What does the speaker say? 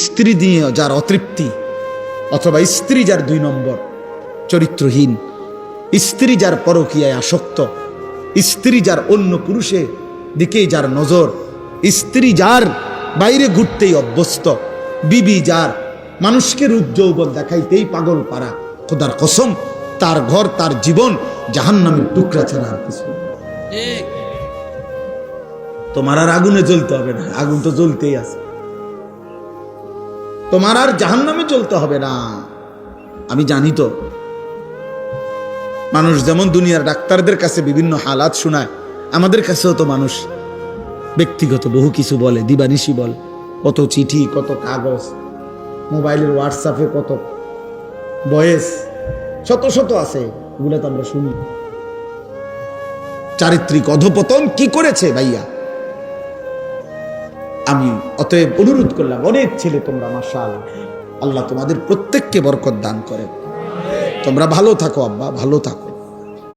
স্ত্রী নিয়ে যার অতৃপ্তি, অথবা স্ত্রী যার 2 নম্বর, চরিত্রহীন, স্ত্রী যার পরকীয়ায় আসক্ত, স্ত্রী যার অন্য পুরুষের দিকেই যার নজর, স্ত্রী যার বাইরে ঘুরতেই অভ্যস্ত, বিবি যার মানুষকে রূপ যৌবন দেখাইতেই পাগল পারা, খোদার কসম তার ঘর তার জীবন জাহান্নামের টুকরা ছাড়া আর কিছু। তোমার আর আগুনে জ্বলতে হবে না, আগুন তো জ্বলতেই আছে। তোমার আর জাহান্নামে জ্বলতে হবে না। আমি জানি তো মানুষ যেমন দুনিয়ার ডাক্তারদের কাছে বিভিন্ন হালাত শোনায়, আমাদের কাছেও তো মানুষ ব্যক্তিগত বহু কিছু বলে, দিবানিশি বলে, কত চিঠি, কত কাগজ, মোবাইলের হোয়াটসঅ্যাপে কত ভয়েস, শত শত আছে, এগুলো তো আমরা শুনি। চারিত্রিক অধপতন কি করেছে ভাইয়া? আমি অতএব অনুরোধ করলাম, অনেক ছেলে তোমরা মাশাআল্লাহ, আল্লাহ তোমাদের প্রত্যেককে বরকত দান করে। তোমরা ভালো থাকো আব্বা, ভালো থাকো।